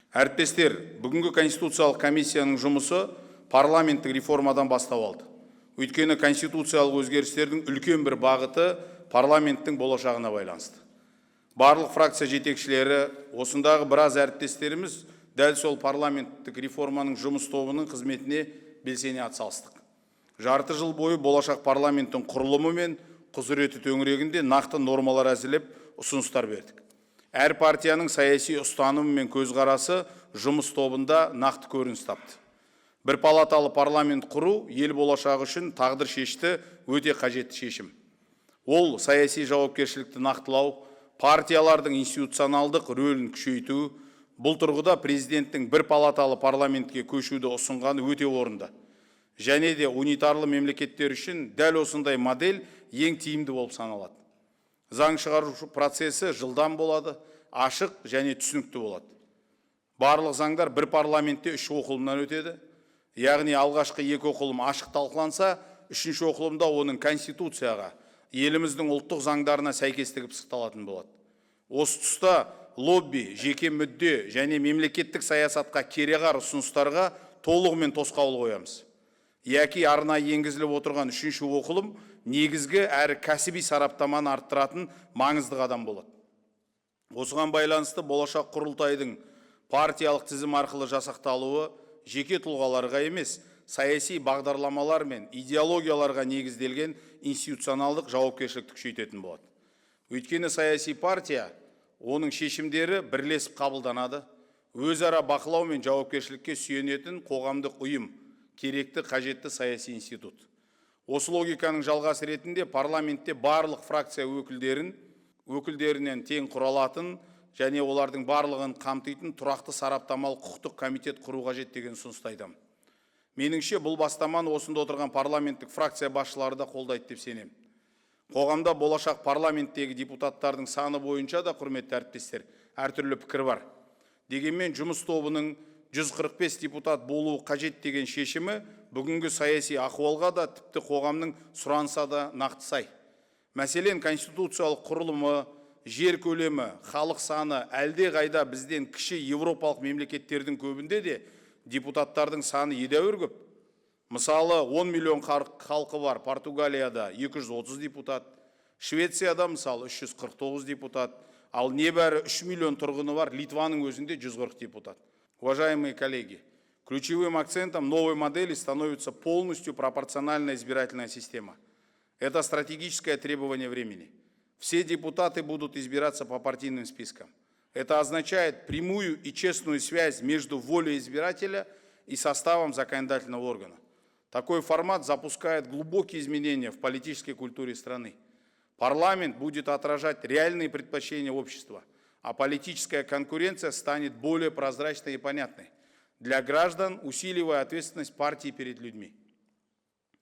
Әріптестер, бүгінгі Конституциялық комиссияның жұмысы парламенттік реформадан бастау алды. Өйткені конституциялық өзгерістердің үлкен бір бағыты парламенттің болашағына байланысты. Барлық фракция жетекшілері, осындағы біраз әріптестеріміз дәл сол парламенттік реформаның жұмыс тобының қызметіне белсене атсалыстық. Жарты жыл бойы болашақ парламенттің құрылымы мен құзыреті төңірегінде нақты нормалар әзірлеп ұсыныстар бердік. Әр партияның саяси ұстанымы мен көзқарасы жұмыс тобында нақты көрініс тапты. Бір палаталы парламент құру ел болашағы үшін тағдыр шешті өте қажетті шешім. Ол саяси жауапкершілікті нақтылау, партиялардың институционалдық рөлін күшейту, бұл тұрғыда президенттің бір палаталы парламентке көшуді ұсынғаны өте орынды. Және де унитарлы мемлекеттер үшін дәл осындай модель ең тиімді болып саналады. Заң шығарушы процесі жылдам болады, ашық және түсінікті болады. Барлық заңдар бір парламентте 3 оқылымнан өтеді. Яғни алғашқы 2 оқылым ашық талқыланса, 3-ші оқылымда оның конституцияға, еліміздің ұлттық заңдарына сәйкестігі пысықталатын болады. Осы тұста лобби, жеке мүдде және мемлекеттік саясатқа кереғар ұсыныстарға толығымен тосқауыл қоямыз. Яки арнайы енгізіліп отырған 3-ші оқылым негізгі әрі кәсіби сараптаманы арттыратын маңызды қадам болады. Осыған байланысты болашақ құрылтайдың партиялық тізім арқылы жасақталуы жеке тұлғаларға емес, саяси бағдарламалар мен идеологияларға негізделген институционалдық жауапкершілікті күшейтетін болады. Өйткені саяси партия, оның шешімдері бірлесіп қабылданады, өзара бақылау мен жауапкершілікке сүйенетін қоғамдық ұйым, керекті қажетті саяси институт. Осы логиканың жалғасы ретінде парламентте барлық фракция өкілдерінен тең құралатын және олардың барлығын қамтитын тұрақты сараптамалық құқықтық комитет құру қажет деген ұсыныстаймын. Меніңше бұл бастаманы осында отырған парламенттік фракция басшылары да қолдайды деп сенемін. Қоғамда болашақ парламенттегі депутаттардың саны бойынша да, құрметті әріптестер, әртүрлі пікір бар. Дегенмен жұмыс тобының 145 депутат болуы қажет деген шешімі бүгінгі саяси ахуалға да, тіпті қоғамның сұранса да нақты сай. Мәселен, конституциялық құрылымы, жер көлемі, халық саны әлде қайда бізден кіші европалық мемлекеттердің көбінде де депутаттардың саны едәуір көп. Мысалы, 10 миллион халқы бар Португалияда 230 депутат, Швецияда мысалы 349 депутат, ал небәрі 3 миллион тұрғыны бар Литваның өзінде 140 депутат. Уважаемые коллеги, ключевым акцентом новой модели становится полностью пропорциональная избирательная система. Это стратегическое требование времени. Все депутаты будут избираться по партийным спискам. Это означает прямую и честную связь между волей избирателя и составом законодательного органа. Такой формат запускает глубокие изменения в политической культуре страны. Парламент будет отражать реальные предпочтения общества, а политическая конкуренция станет более прозрачной и понятной для граждан, усиливая ответственность партии перед людьми.